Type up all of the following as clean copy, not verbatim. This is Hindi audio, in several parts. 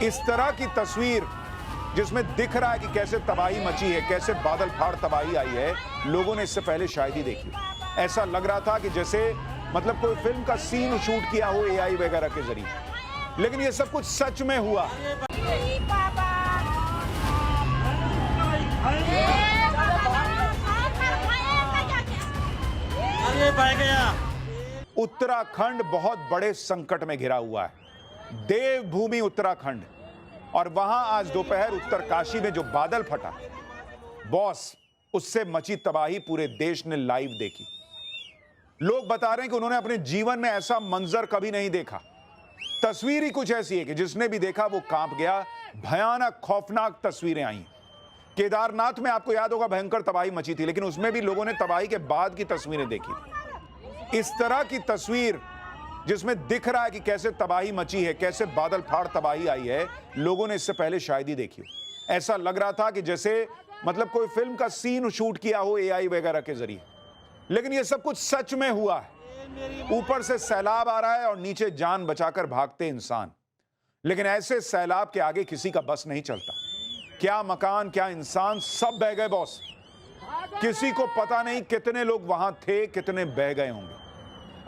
इस तरह की तस्वीर जिसमें दिख रहा है कि कैसे तबाही मची है, कैसे बादल फाड़ तबाही आई है, लोगों ने इससे पहले शायद ही देखी। ऐसा लग रहा था कि जैसे मतलब कोई फिल्म का सीन शूट किया हो एआई वगैरह के जरिए, लेकिन ये सब कुछ सच में हुआ। उत्तराखंड बहुत बड़े संकट में घिरा हुआ है, देवभूमि उत्तराखंड। और वहां आज दोपहर उत्तरकाशी में जो बादल फटा बॉस, उससे मची तबाही पूरे देश ने लाइव देखी। लोग बता रहे हैं कि उन्होंने अपने जीवन में ऐसा मंजर कभी नहीं देखा। तस्वीर ही कुछ ऐसी है कि जिसने भी देखा वो कांप गया। भयानक खौफनाक तस्वीरें आई। केदारनाथ में आपको याद होगा भयंकर तबाही मची थी, लेकिन उसमें भी लोगों ने तबाही के बाद की तस्वीरें देखी। इस तरह की तस्वीर जिसमें दिख रहा है कि कैसे तबाही मची है, कैसे बादल फाड़ तबाही आई है, लोगों ने इससे पहले शायद ही देखी। ऐसा लग रहा था कि जैसे मतलब कोई फिल्म का सीन शूट किया हो एआई वगैरह के जरिए, लेकिन ये सब कुछ सच में हुआ है। ऊपर से सैलाब आ रहा है और नीचे जान बचाकर भागते इंसान, लेकिन ऐसे सैलाब के आगे किसी का बस नहीं चलता। क्या मकान, क्या इंसान, सब बह गए बॉस। किसी को पता नहीं कितने लोग वहां थे, कितने बह गए होंगे।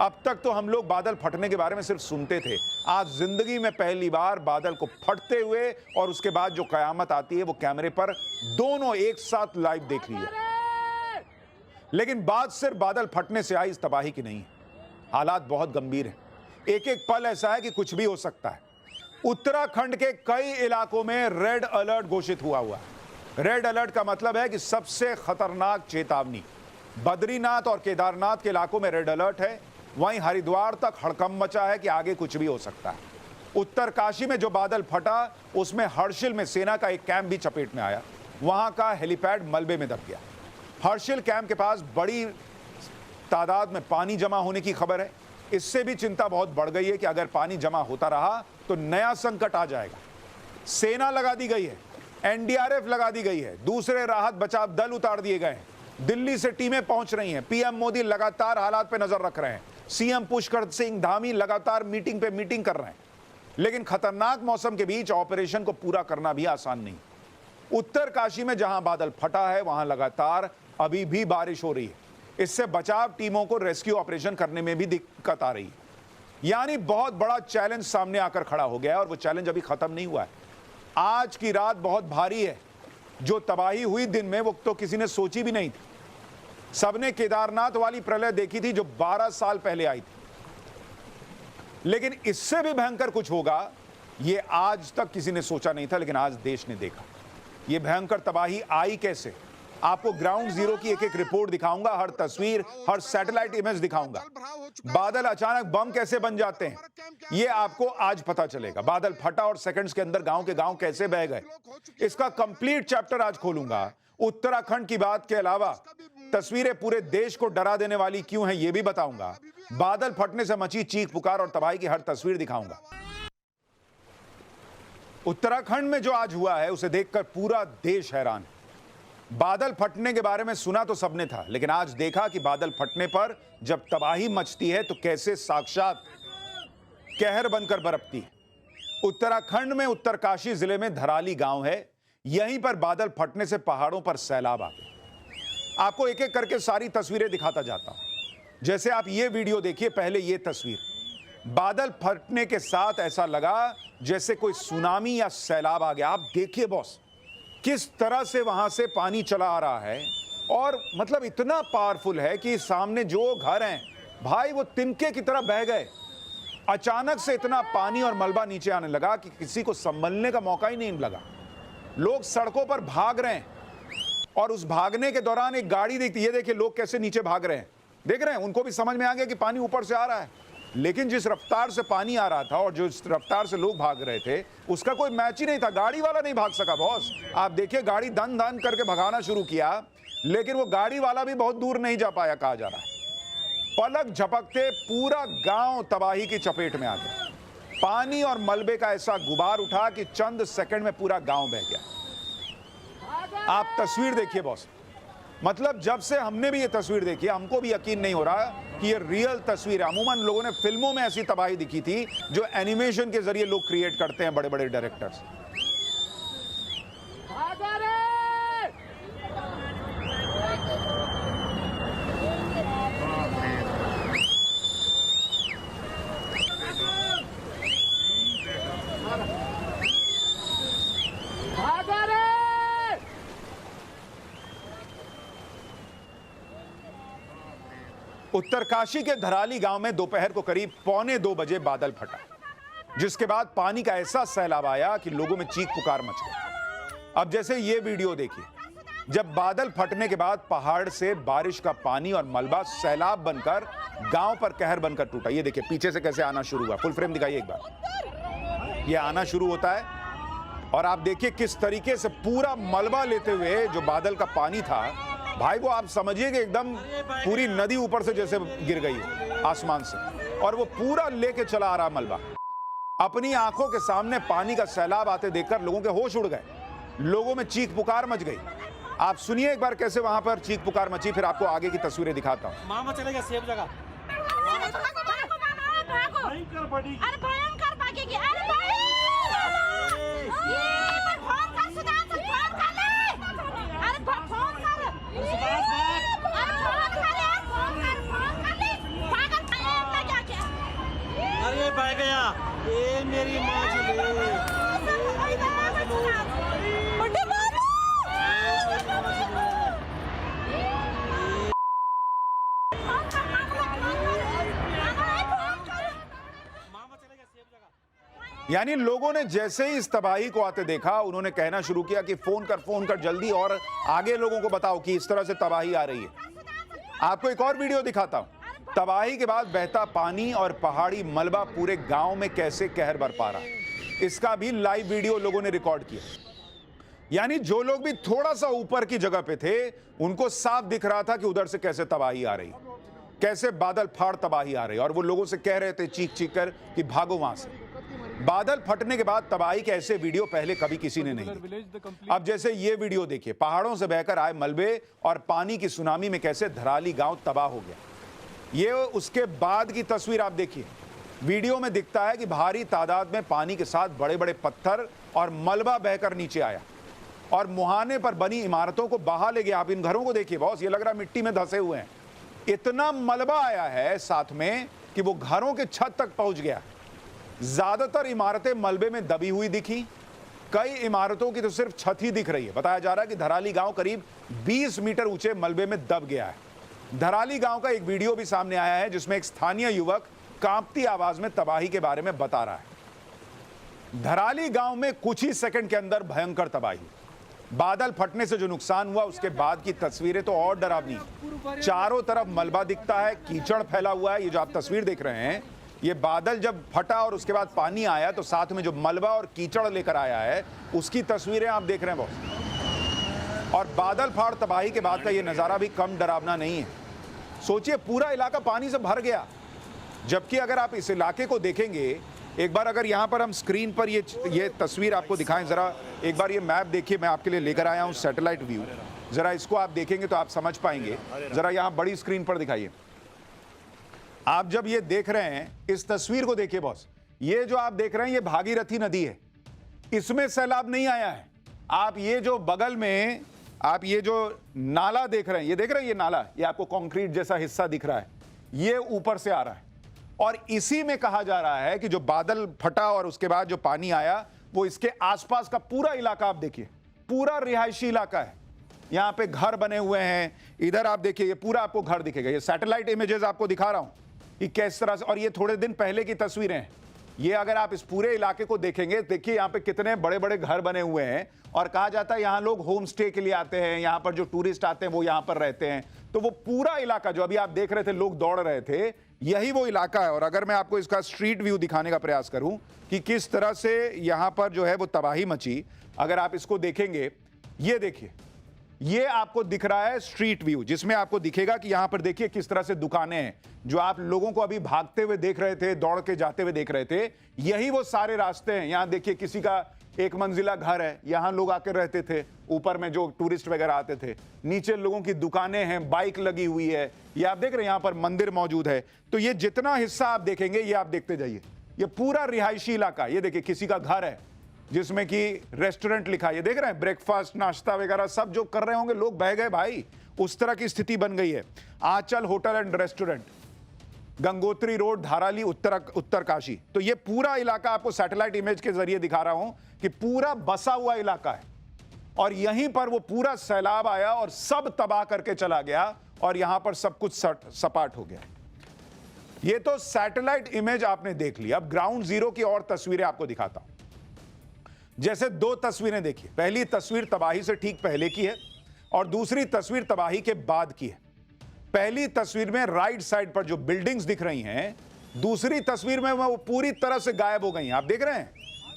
अब तक तो हम लोग बादल फटने के बारे में सिर्फ सुनते थे, आज जिंदगी में पहली बार बादल को फटते हुए और उसके बाद जो कयामत आती है वो कैमरे पर दोनों एक साथ लाइव देख लिया। लेकिन बात सिर्फ बादल फटने से आई इस तबाही की नहीं है। हालात बहुत गंभीर हैं। एक एक पल ऐसा है कि कुछ भी हो सकता है। उत्तराखंड के कई इलाकों में रेड अलर्ट घोषित हुआ है। रेड अलर्ट का मतलब है कि सबसे खतरनाक चेतावनी। बद्रीनाथ और केदारनाथ के इलाकों में रेड अलर्ट है, वहीं हरिद्वार तक हड़कंप मचा है कि आगे कुछ भी हो सकता है। उत्तरकाशी में जो बादल फटा उसमें हर्षिल में सेना का एक कैंप भी चपेट में आया। वहां का हेलीपैड मलबे में दब गया। हर्षिल कैंप के पास बड़ी तादाद में पानी जमा होने की खबर है। इससे भी चिंता बहुत बढ़ गई है कि अगर पानी जमा होता रहा तो नया संकट आ जाएगा। सेना लगा दी गई है, एनडीआरएफ लगा दी गई है, दूसरे राहत बचाव दल उतार दिए गए हैं, दिल्ली से टीमें पहुंच रही हैं। पीएम मोदी लगातार हालात पे नजर रख रहे हैं। सीएम पुष्कर सिंह धामी लगातार मीटिंग पे मीटिंग कर रहे हैं। लेकिन खतरनाक मौसम के बीच ऑपरेशन को पूरा करना भी आसान नहीं। उत्तरकाशी में जहां बादल फटा है वहां लगातार अभी भी बारिश हो रही है। इससे बचाव टीमों को रेस्क्यू ऑपरेशन करने में भी दिक्कत आ रही है। यानी बहुत बड़ा चैलेंज सामने आकर खड़ा हो गया है और वो चैलेंज अभी खत्म नहीं हुआ है। आज की रात बहुत भारी है। जो तबाही हुई दिन में वो तो किसी ने सोची भी नहीं थी। सबने केदारनाथ वाली प्रलय देखी थी जो 12 साल पहले आई थी, लेकिन इससे भी भयंकर कुछ होगा ये आज तक किसी ने सोचा नहीं था। लेकिन आज देश ने देखा ये भयंकर तबाही आई कैसे। आपको ग्राउंड जीरो की एक एक रिपोर्ट दिखाऊंगा, हर तस्वीर, हर सैटेलाइट इमेज दिखाऊंगा। बादल अचानक बम कैसे बन जाते हैं ये आपको आज पता चलेगा। बादल फटा और सेकंड्स के अंदर गांव के गांव कैसे बह गए, इसका कंप्लीट चैप्टर आज खोलूंगा। उत्तराखंड की बात के अलावा तस्वीरें पूरे देश को डरा देने वाली क्यों है ये भी बताऊंगा। बादल फटने से मची चीख पुकार और तबाही की हर तस्वीर दिखाऊंगा। उत्तराखंड में जो आज हुआ है उसे देखकर पूरा देश हैरान है। बादल फटने के बारे में सुना तो सबने था, लेकिन आज देखा कि बादल फटने पर जब तबाही मचती है तो कैसे साक्षात कहर बनकर बरपती है। उत्तराखंड में उत्तरकाशी जिले में धराली गांव है। यहीं पर बादल फटने से पहाड़ों पर सैलाब आ गए। आपको एक एक करके सारी तस्वीरें दिखाता जाता हूं। जैसे आप ये वीडियो देखिए, पहले ये तस्वीर। बादल फटने के साथ ऐसा लगा जैसे कोई सुनामी या सैलाब आ गया। आप देखिए बॉस किस तरह से वहां से पानी चला आ रहा है, और मतलब इतना पावरफुल है कि सामने जो घर हैं भाई वो तिनके की तरह बह गए। अचानक से इतना पानी और मलबा नीचे आने लगा कि किसी को संभलने का मौका ही नहीं लगा। लोग सड़कों पर भाग रहे हैं और उस भागने के दौरान एक गाड़ी दिखती है। ये देखिए लोग कैसे नीचे भाग रहे हैं, देख रहे हैं। उनको भी समझ में आ गया कि पानी ऊपर से आ रहा है, लेकिन जिस रफ्तार से पानी आ रहा था और जिस रफ्तार से लोग भाग रहे थे उसका कोई मैच ही नहीं था। गाड़ी वाला नहीं भाग सका बॉस। आप देखिए गाड़ी दन दन करके भगाना शुरू किया, लेकिन वो गाड़ी वाला भी बहुत दूर नहीं जा पाया, कहा जा रहा है। पलक झपकते पूरा गांव तबाही की चपेट में आ गया। पानी और मलबे का ऐसा गुबार उठा कि चंद सेकंड में पूरा गांव बह गया। आप तस्वीर देखिए बॉस, मतलब जब से हमने भी ये तस्वीर देखी हमको भी यकीन नहीं हो रहा कि ये रियल तस्वीर है। अमूमन लोगों ने फिल्मों में ऐसी तबाही दिखी थी जो एनिमेशन के जरिए लोग क्रिएट करते हैं, बड़े बड़े डायरेक्टर्स। उत्तरकाशी के धराली गांव में दोपहर को करीब 1:45 बजे बादल फटा, जिसके बाद पानी का ऐसा सैलाब आया कि लोगों में चीख पुकार मच गई। अब जैसे ये वीडियो देखिए, जब बादल फटने के बाद पहाड़ से बारिश का पानी और मलबा सैलाब बनकर गांव पर कहर बनकर टूटा। ये देखिए पीछे से कैसे आना शुरू हुआ। फुल फ्रेम दिखाइए एक बार। ये आना शुरू होता है और आप देखिए किस तरीके से पूरा मलबा लेते हुए जो बादल का पानी था, भाई वो आप समझिए कि एकदम पूरी नदी ऊपर से जैसे गिर गई हो आसमान से, और वो पूरा लेके चला आ रहा मलबा। अपनी आंखों के सामने पानी का सैलाब आते देखकर लोगों के होश उड़ गए, लोगों में चीख पुकार मच गई। आप सुनिए एक बार कैसे वहां पर चीख पुकार मची, फिर आपको आगे की तस्वीरें दिखाता हूं। मामा चलेगा सेफ जगह। अरे भयंकर भागेगी। अरे भाई अरे भाग गया। ये मेरी माँ जी ले। यानी लोगों ने जैसे ही इस तबाही को आते देखा, उन्होंने कहना शुरू किया कि फोन कर जल्दी और आगे लोगों को बताओ कि इस तरह से तबाही आ रही है। आपको एक और वीडियो दिखाता हूं। तबाही के बाद बहता पानी और पहाड़ी मलबा पूरे गांव में कैसे कहर बरपा रहा है, इसका भी लाइव वीडियो लोगों ने रिकॉर्ड किया। यानी जो लोग भी थोड़ा सा ऊपर की जगह पे थे, उनको साफ दिख रहा था कि उधर से कैसे तबाही आ रही, कैसे बादल फाड़ तबाही आ रही, और वो लोगों से कह रहे थे चीख चीख कर कि भागो वहां से। बादल फटने के बाद तबाही के ऐसे वीडियो पहले कभी किसी ने नहीं देखे। अब जैसे ये वीडियो देखिए, पहाड़ों से बहकर आए मलबे और पानी की सुनामी में कैसे धराली गांव तबाह हो गया। ये उसके बाद की तस्वीर आप देखिए। वीडियो में दिखता है कि भारी तादाद में पानी के साथ बड़े बड़े पत्थर और मलबा बहकर नीचे आया और मुहाने पर बनी इमारतों को बहा ले गया। आप इन घरों को देखिए बॉस, ये लग रहा मिट्टी में धंसे हुए हैं। इतना मलबा आया है साथ में कि वो घरों के छत तक पहुंच गया। ज्यादातर इमारतें मलबे में दबी हुई दिखी, कई इमारतों की तो सिर्फ छत ही दिख रही है। बताया जा रहा है कि धराली गांव करीब 20 मीटर ऊंचे मलबे में दब गया है। धराली गांव का एक वीडियो भी सामने आया है जिसमें एक स्थानीय युवक कांपती आवाज में तबाही के बारे में बता रहा है। धराली गांव में कुछ ही सेकंड के अंदर भयंकर तबाही। बादल फटने से जो नुकसान हुआ उसके बाद की तस्वीरें तो और डरावनी। चारों तरफ मलबा दिखता है, कीचड़ फैला हुआ है। ये जो आप तस्वीर देख रहे हैं, ये बादल जब फटा और उसके बाद पानी आया तो साथ में जो मलबा और कीचड़ लेकर आया है उसकी तस्वीरें आप देख रहे हैं बॉस। और बादल फाड़ तबाही के बाद का ये नजारा भी कम डरावना नहीं है। सोचिए पूरा इलाका पानी से भर गया, जबकि अगर आप इस इलाके को देखेंगे, एक बार अगर यहां पर हम स्क्रीन पर ये तस्वीर आपको दिखाएं, जरा एक बार ये मैप देखिए, मैं आपके लिए लेकर आया हूं सैटेलाइट व्यू। जरा इसको आप देखेंगे तो आप समझ पाएंगे। जरा यहां बड़ी स्क्रीन पर दिखाइए। आप जब ये देख रहे हैं, इस तस्वीर को देखिए बॉस, ये जो आप देख रहे हैं ये भागीरथी नदी है, इसमें सैलाब नहीं आया है। आप ये जो बगल में आप ये जो नाला देख रहे हैं, ये देख रहे हैं, ये नाला, ये आपको कंक्रीट जैसा हिस्सा दिख रहा है, ये ऊपर से आ रहा है और इसी में कहा जा रहा है कि जो बादल फटा और उसके बाद जो पानी आया वो इसके आसपास का पूरा इलाका आप देखिए, पूरा रिहायशी इलाका है। यहां पे घर बने हुए हैं, इधर आप देखिए, ये पूरा आपको घर दिखेगा। ये सैटेलाइट इमेजेस आपको दिखा रहा हूं कि किस तरह से, और ये थोड़े दिन पहले की तस्वीरें हैं। ये अगर आप इस पूरे इलाके को देखेंगे, देखिए यहाँ पे कितने बड़े बड़े घर बने हुए हैं और कहा जाता है यहाँ लोग होम स्टे के लिए आते हैं, यहाँ पर जो टूरिस्ट आते हैं वो यहाँ पर रहते हैं। तो वो पूरा इलाका जो अभी आप देख रहे थे, लोग दौड़ रहे थे, यही वो इलाका है। और अगर मैं आपको इसका स्ट्रीट व्यू दिखाने का प्रयास करूं कि किस तरह से यहाँ पर जो है वो तबाही मची, अगर आप इसको देखेंगे, ये देखिए, ये आपको दिख रहा है स्ट्रीट व्यू, जिसमें आपको दिखेगा कि यहां पर देखिए किस तरह से दुकानें हैं जो आप लोगों को अभी भागते हुए देख रहे थे, दौड़ के जाते हुए देख रहे थे। यही वो सारे रास्ते हैं। यहां देखिए किसी का एक मंजिला घर है, यहां लोग आकर रहते थे, ऊपर में जो टूरिस्ट वगैरह आते थे, नीचे लोगों की दुकानें हैं, बाइक लगी हुई है, ये आप देख रहे हैं, यहां पर मंदिर मौजूद है। तो ये जितना हिस्सा आप देखेंगे ये आप देखते जाइए, ये पूरा रिहायशी इलाका। ये देखिए किसी का घर है जिसमें कि रेस्टोरेंट लिखा है, ये देख रहे हैं, ब्रेकफास्ट नाश्ता वगैरह सब जो कर रहे होंगे लोग बह गए भाई, उस तरह की स्थिति बन गई है। Aanchal hotel and restaurant, Gangotri road, Dharali, Uttarkashi. तो ये पूरा इलाका आपको सैटेलाइट इमेज के जरिए दिखा रहा हूं कि पूरा बसा हुआ इलाका है, और यहीं पर वो पूरा सैलाब आया और सब तबाह करके चला गया, और यहां पर सब कुछ सपाट हो गया। ये तो सैटेलाइट इमेज आपने देख ली। अब ग्राउंड जीरो की और तस्वीरें आपको दिखाता हूं। जैसे दो तस्वीरें देखिए, पहली तस्वीर तबाही से ठीक पहले की है और दूसरी तस्वीर तबाही के बाद की है। पहली तस्वीर में राइट साइड पर जो बिल्डिंग्स दिख रही हैं, दूसरी तस्वीर में वो पूरी तरह से गायब हो गई हैं। आप देख रहे हैं,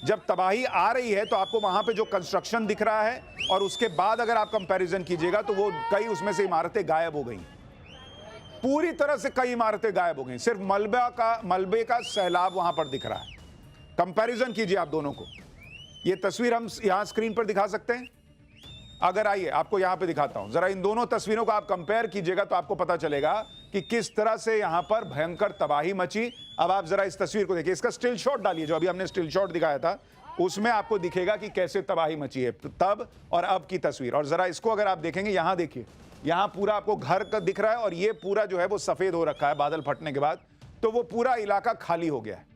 जब तबाही आ रही है तो आपको वहां पे जो कंस्ट्रक्शन दिख रहा है और उसके बाद अगर आप कंपैरिजन कीजिएगा तो वो कई उसमें से इमारतें गायब हो गई, पूरी तरह से कई इमारतें गायब हो गई, सिर्फ मलबे का सैलाब वहां पर दिख रहा है। कंपैरिजन कीजिए आप दोनों को। ये तस्वीर हम यहां स्क्रीन पर दिखा सकते हैं, अगर आइए आपको यहां पे दिखाता हूं, जरा इन दोनों तस्वीरों को आप कंपेयर कीजिएगा तो आपको पता चलेगा कि किस तरह से यहां पर भयंकर तबाही मची। अब आप जरा इस तस्वीर को देखिए, इसका स्टिल शॉट डालिए, जो अभी हमने स्टिल शॉट दिखाया था उसमें आपको दिखेगा कि कैसे तबाही मची है तब और अब की तस्वीर। और जरा इसको अगर आप देखेंगे, यहां देखिए, यहां पूरा आपको घर का दिख रहा है और ये पूरा जो है वो सफेद हो रखा है बादल फटने के बाद, तो वो पूरा इलाका खाली हो गया है।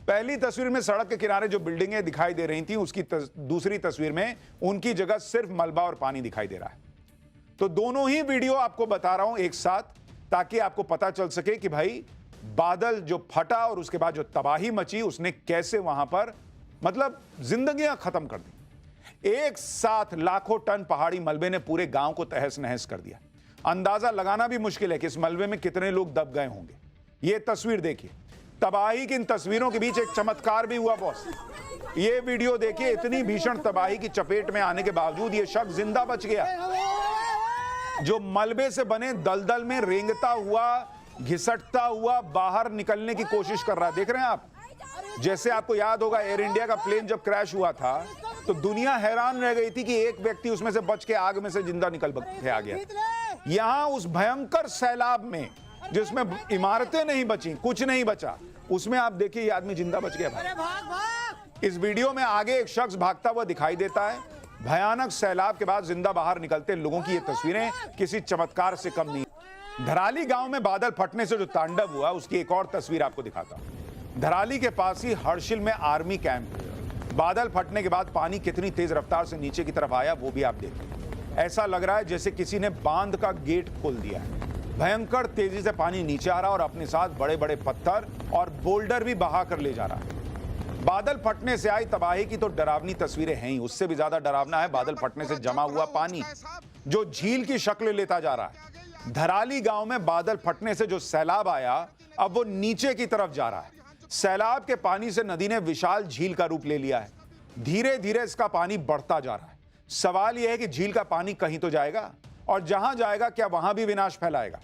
पहली तस्वीर में सड़क के किनारे जो बिल्डिंगें दिखाई दे रही थी, उसकी दूसरी तस्वीर में उनकी जगह सिर्फ मलबा और पानी दिखाई दे रहा है। तो दोनों ही वीडियो आपको बता रहा हूं एक साथ, ताकि आपको पता चल सके कि भाई बादल जो फटा और उसके बाद जो तबाही मची उसने कैसे वहां पर मतलब जिंदगियां खत्म कर दी। एक साथ लाखों टन पहाड़ी मलबे ने पूरे गांव को तहस नहस कर दिया। अंदाजा लगाना भी मुश्किल है कि इस मलबे में कितने लोग दब गए होंगे। ये तस्वीर देखिए, तबाही की इन तस्वीरों के बीच एक चमत्कार भी हुआ बॉस। ये वीडियो देखिए, इतनी भीषण तबाही की चपेट में आने के बावजूद ये शख्स जिंदा बच गया, जो मलबे से बने दलदल में रेंगता हुआ, घिसटता हुआ बाहर निकलने की कोशिश कर रहा है। देख रहे हैं आप, जैसे आपको याद होगा एयर इंडिया का प्लेन जब क्रैश हुआ था तो दुनिया हैरान रह गई थी कि एक व्यक्ति उसमें से बच के आग में से जिंदा निकल के आ गया। यहां उस भयंकर सैलाब में जिसमें इमारतें नहीं बची, कुछ नहीं बचा, उसमें आप देखिए ये आदमी जिंदा बच गया भाई। इस वीडियो में आगे एक शख्स भागता हुआ दिखाई देता है। भयानक सैलाब के बाद जिंदा बाहर निकलते लोगों की ये तस्वीरें किसी चमत्कार से कम नहीं। धराली गांव में बादल फटने से जो तांडव हुआ उसकी एक और तस्वीर आपको दिखाता हूं। धराली के पास ही हर्षिल में आर्मी कैंप, बादल फटने के बाद पानी कितनी तेज रफ्तार से नीचे की तरफ आया वो भी आप देखें। ऐसा लग रहा है जैसे किसी ने बांध का गेट खोल दिया है। भयंकर तेजी से पानी नीचे आ रहा और अपने साथ बड़े बड़े पत्थर और बोल्डर भी बहा कर ले जा रहा है। बादल फटने से आई तबाही की तो डरावनी तस्वीरें हैं ही, उससे भी ज्यादा डरावना है बादल फटने से जमा हुआ पानी जो झील की शक्ल लेता जा रहा है। धराली गांव में बादल फटने से जो सैलाब आया अब वो नीचे की तरफ जा रहा है। सैलाब के पानी से नदी ने विशाल झील का रूप ले लिया है। धीरे धीरे इसका पानी बढ़ता जा रहा है। सवाल यह है कि झील का पानी कहीं तो जाएगा, और जहां जाएगा क्या वहां भी विनाश फैलाएगा।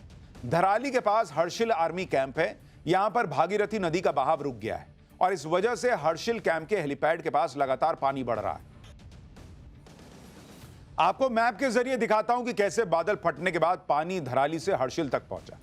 धराली के पास हर्षिल आर्मी कैंप है। यहां पर भागीरथी नदी का बहाव रुक गया है और इस वजह से हर्षिल कैंप के हेलीपैड के पास लगातार पानी बढ़ रहा है। आपको मैप के जरिए दिखाता हूं कि कैसे बादल फटने के बाद पानी धराली से हर्षिल तक पहुंचा।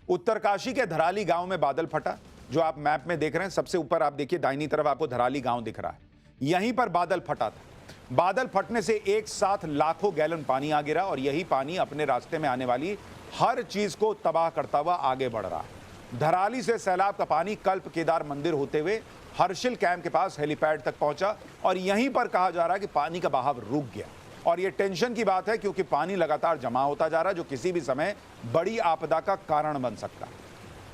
उत्तरकाशी के धराली गांव में बादल फटा, जो आप मैप में देख रहे हैं। सबसे ऊपर आप देखिए, दाहिनी तरफ आपको धराली गांव दिख रहा है। यहीं पर बादल फटा था। बादल फटने से एक साथ लाखों गैलन पानी आ गिरा और यही पानी अपने रास्ते में आने वाली हर चीज को तबाह करता हुआ आगे बढ़ रहा है। धराली से सैलाब का पानी कल्प केदार मंदिर होते हुए हर्षिल कैंप के पास हेलीपैड तक पहुंचा और यहीं पर कहा जा रहा है कि पानी का बहाव रुक गया। और यह टेंशन की बात है क्योंकि पानी लगातार जमा होता जा रहा है, जो किसी भी समय बड़ी आपदा का कारण बन सकता है।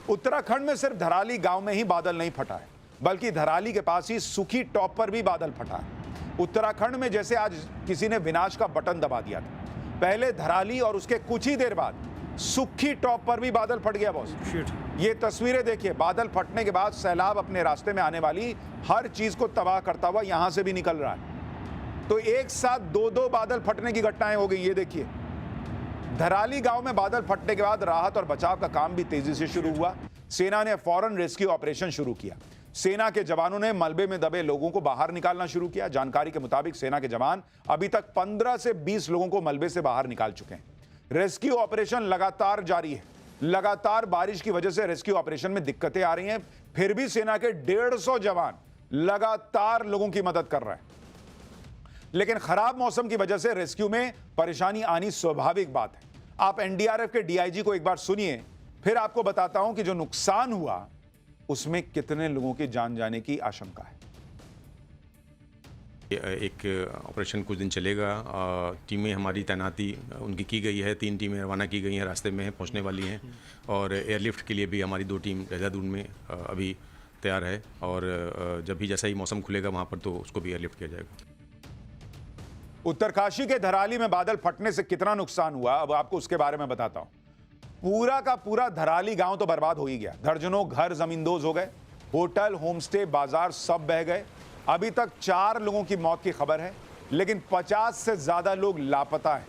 उत्तराखंड में सिर्फ धराली गांव में ही बादल नहीं फटा है, बल्कि धराली के पास ही सुखी टॉप पर भी बादल फटा है। उत्तराखंड में जैसे आज किसी ने विनाश का बटन दबा दिया था। पहले धराली और उसके कुछ ही देर बाद सुखी टॉप पर भी बादल फट गया बॉस। ये तस्वीरें देखिए, बादल फटने के बाद सैलाब अपने रास्ते में आने वाली हर चीज को तबाह करता हुआ यहां से भी निकल रहा है। तो एक साथ दो बादल फटने की घटनाएं हो गई। ये देखिए, धराली गांव में बादल फटने के बाद राहत और बचाव का काम भी तेजी से शुरू हुआ। सेना ने फौरन रेस्क्यू ऑपरेशन शुरू किया। सेना के जवानों ने मलबे में दबे लोगों को बाहर निकालना शुरू किया। जानकारी के मुताबिक सेना के जवान अभी तक 15 से 20 लोगों को मलबे से बाहर निकाल चुके हैं। रेस्क्यू ऑपरेशन लगातार जारी है। लगातार बारिश की वजह से रेस्क्यू ऑपरेशन में दिक्कतें आ रही हैं, फिर भी सेना के 150 जवान लगातार लोगों की मदद कर रहे हैं। लेकिन खराब मौसम की वजह से रेस्क्यू में परेशानी आनी स्वाभाविक बात है। आप एनडीआरएफ के डीआईजी को एक बार सुनिए, फिर आपको बताता हूं कि जो नुकसान हुआ उसमें कितने लोगों की जान जाने की आशंका है। एक ऑपरेशन कुछ दिन चलेगा। टीमें हमारी तैनाती उनकी की गई है, 3 टीमें रवाना की गई हैं, रास्ते में पहुंचने वाली हैं। और एयरलिफ्ट के लिए भी हमारी 2 टीम देहरादून में अभी तैयार है। और जब भी जैसा ही मौसम खुलेगा वहां पर तो उसको भी एयरलिफ्ट किया जाएगा। उत्तरकाशी के धराली में बादल फटने से कितना नुकसान हुआ, अब आपको उसके बारे में बताता हूं। पूरा का पूरा धराली गांव तो बर्बाद हो ही गया। दर्जनों घर जमींदोज हो गए, होटल, होमस्टे, बाजार सब बह गए। अभी तक 4 लोगों की मौत की खबर है, लेकिन 50 से ज्यादा लोग लापता हैं।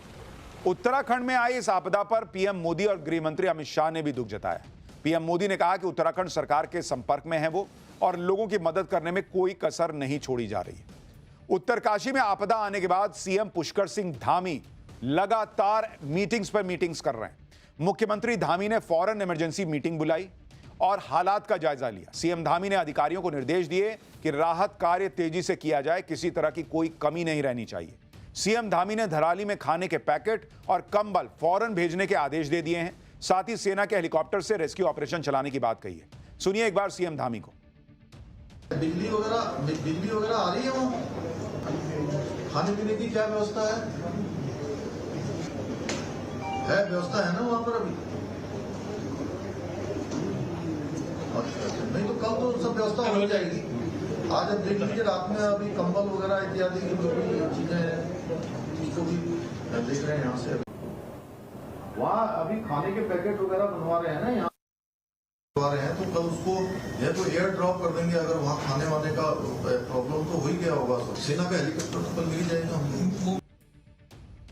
उत्तराखंड में आई इस आपदा पर पीएम मोदी और गृह मंत्री अमित शाह ने भी दुख जताया। पीएम मोदी ने कहा कि उत्तराखंड सरकार के संपर्क में है वो, और लोगों की मदद करने में कोई कसर नहीं छोड़ी जा रही है। उत्तरकाशी में आपदा आने के बाद सीएम पुष्कर सिंह धामी लगातार मीटिंग्स पर मीटिंग्स कर रहे हैं। मुख्यमंत्री धामी ने फौरन इमरजेंसी मीटिंग बुलाई और हालात का जायजा लिया। सीएम धामी ने अधिकारियों को निर्देश दिए कि राहत कार्य तेजी से किया जाए, किसी तरह की कोई कमी नहीं रहनी चाहिए। सीएम धामी ने धराली में खाने के पैकेट और कंबल फौरन भेजने के आदेश दे दिए हैं। साथ ही सेना के हेलीकॉप्टर से रेस्क्यू ऑपरेशन चलाने की बात कही है। सुनिए एक बार सीएम धामी को। बिजली वगैरह आ रही है वहाँ? खाने पीने की क्या व्यवस्था है? व्यवस्था है ना वहाँ पर अभी? अच्छा, नहीं तो कल तो सब व्यवस्था हो जाएगी। आज अब देख लीजिए, रात में अभी कंबल वगैरह इत्यादि की जो भी चीजें हैं उसको भी देख रहे हैं यहाँ से। वहाँ अभी खाने के पैकेट वगैरह बनवा रहे हैं ना, यहाँ बनवा रहे हैं, तो कल उसको या तो एयर ड्रॉप कर देंगे। अगर वहाँ खाने वाने का प्रॉब्लम तो हो ही गया होगा, तो सेना का हेलीकॉप्टर तो कल मिल जाएगा।